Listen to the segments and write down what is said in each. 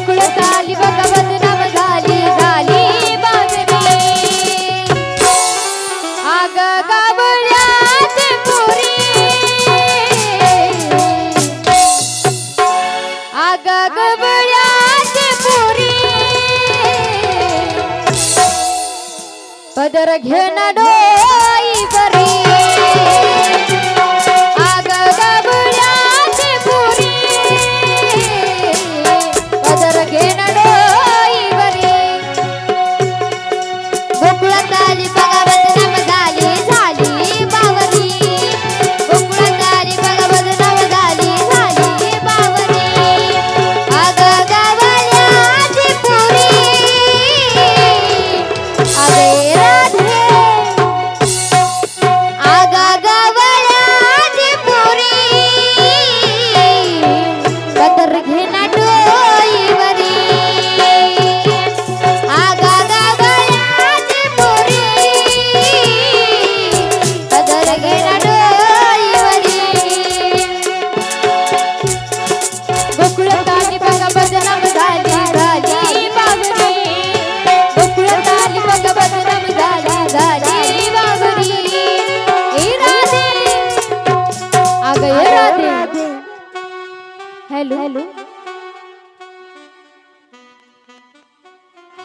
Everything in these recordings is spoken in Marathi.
गोकुळात आली बघा बदनाम झाली झाली बाबरी आग गावळ्यात पुरी आग गावळ्यात पुरी पदर घेण डोई बरी आग गावळ्यात पुरी पदर घेण डोई बरी गोकुळात आली बघा बदनाम झाली झाली बावरी गोकुळात आली बघा बदनाम झाली झाली बावरी आग गावळ्यात पुरी अरे राधे आग गावळ्यात पुरी पदर घेण डोई बरी आग गावळ्यात पुरी पदर घेण डोई बरी गोकुळात आली बघा बदनाम झाली झाली बावरी गोकुळात आली बघा बदनाम झाली झाली बावरी ए राधे अगं ए राधे हॅलो हॅलो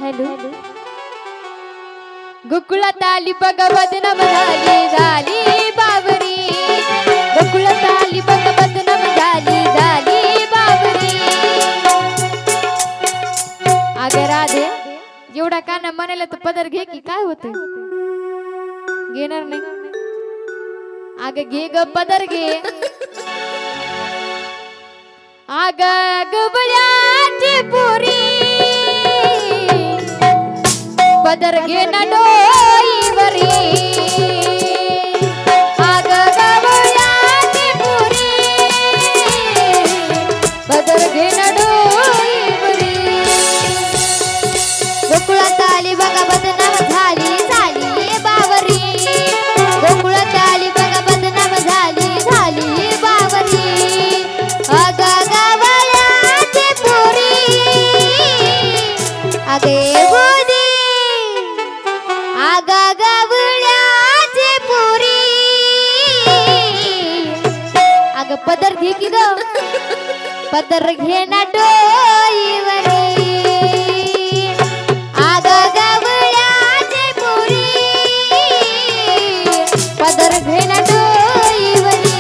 हॅलो गोकुळात आली बघा बदनाम झाली झाली बावरी गोकुळात आली बघा बदनाम झाली झाली बावरी अगं राधे एवढा काना म्हणायला तर पदर घे की काय होत घेणार नाही अगं घे ग पदर घे आग गबळ्याची पुरी पदर घेण डोई बरी आग गबळ्याची पुरी पदर घेण डोई बरी गोकुळात आली बघा बदनाम झाली झाली बावरी गोकुळात आली बघा बदनाम झाली झाली बावरी आग गावळ्याची पुरी अगे गोदी आग गावळ्याची पुरी अग पदर घे की ग पदर घेण डोई बरी आग गावळ्याची पुरी पदर घेण डोई बरी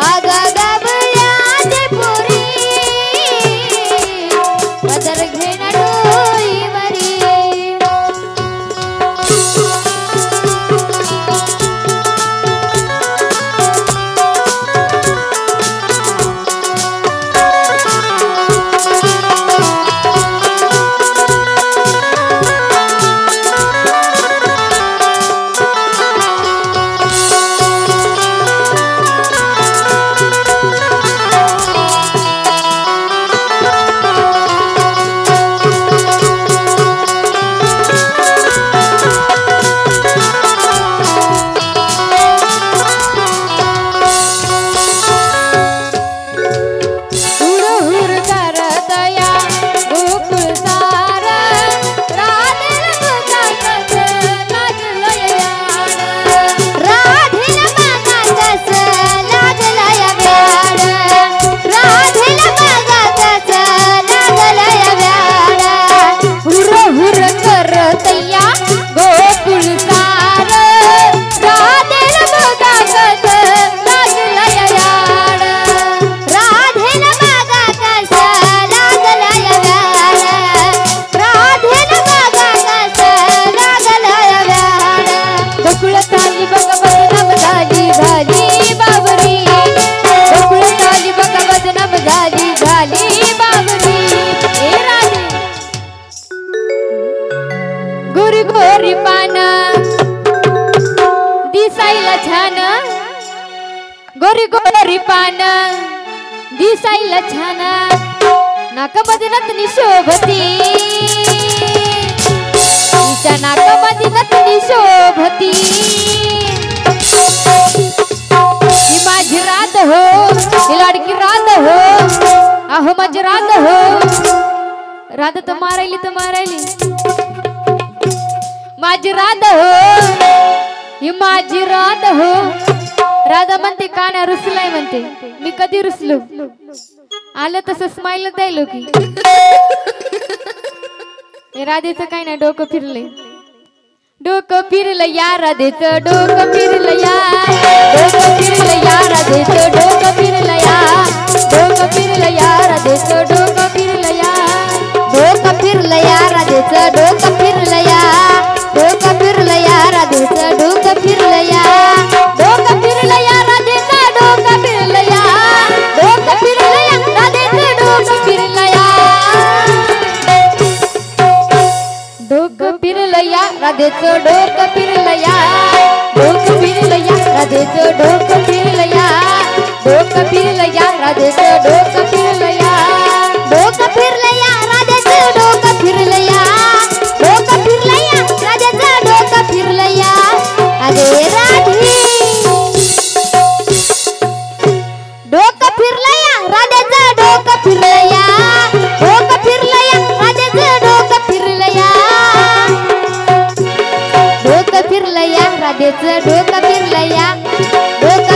आग गावळ्याची पुरी पदर घेण डोई बरी गोरी पान दिसायला छान गोरी गोरी पान दिसायला छान नाकामध्ये नथनी शोभती तिच्या नाकामध्ये नथनी शोभती ही माझी राध हो ही लाडकी राध हो अहो माझी राधा हो राधा तर मारायली माझी राधा हो ही माझी राधा हो राधा म्हणते काना रुसलाय म्हणते मी कधी रुसलो आलं तसं स्माइल द्यायलो की राधेचं काय नाही डोकं फिरलंय या राधेचं डोकं फिरलं या राधेचं डोकं फिरलं या राधेचं डोकं फिरलं या राधेचं डोकं फिरलं या राधेचं डोकं फिरलं या राधेचं डोकं फिरलं या राधेचं डोकं फिरलं या डोकं फिरलं या राधेचं डोकं फिरलं या राधेचं डोकं फिरलं या राधेचं डोकं फिरलं या राधेचं डोकं फिरलं या राधेचं डोकं फिरलं या अरे राधी डोकं फिरलं या राधेचं डोकं फिरलं या राधेचं डोकं फिरलं या राधेचं डोकं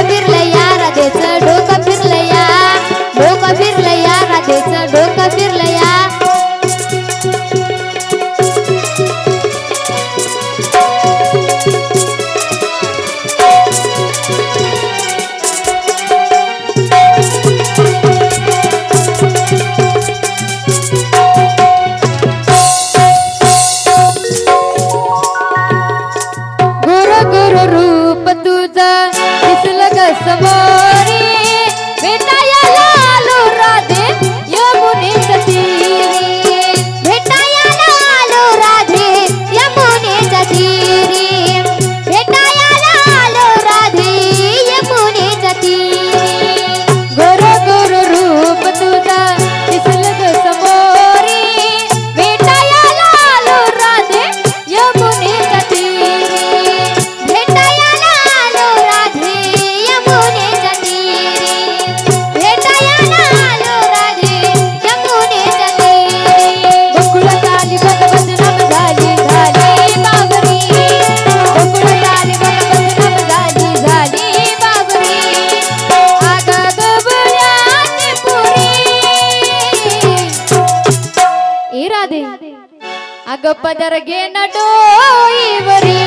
फिरलं या राधेचं डोकं फिरलं या राधेचं डोकं फिरलं या समोरी भेटायला आलो राधे यमुनेच्या तीरी भेटायला आलो राधे यमुनेच्या तीरी भेटायला आलो राधे यमुनेच्या तीरी गोर गोर रूप तुझा दिसलं ग समोरी भेटायला आलो राधे यमुनेच्या तीरी भेटायला आलो राधे यमुनेच्या तीरी भेटायला आलो राधे यमुनेच्या तीरी गोकुळात आली बघ बदनाम झाली बाबरी गोकुळात आली बघ बदनाम झाली बाबरी आगा गबऱ्याची पुरी ए राधे अग पदर घे न डोईवरी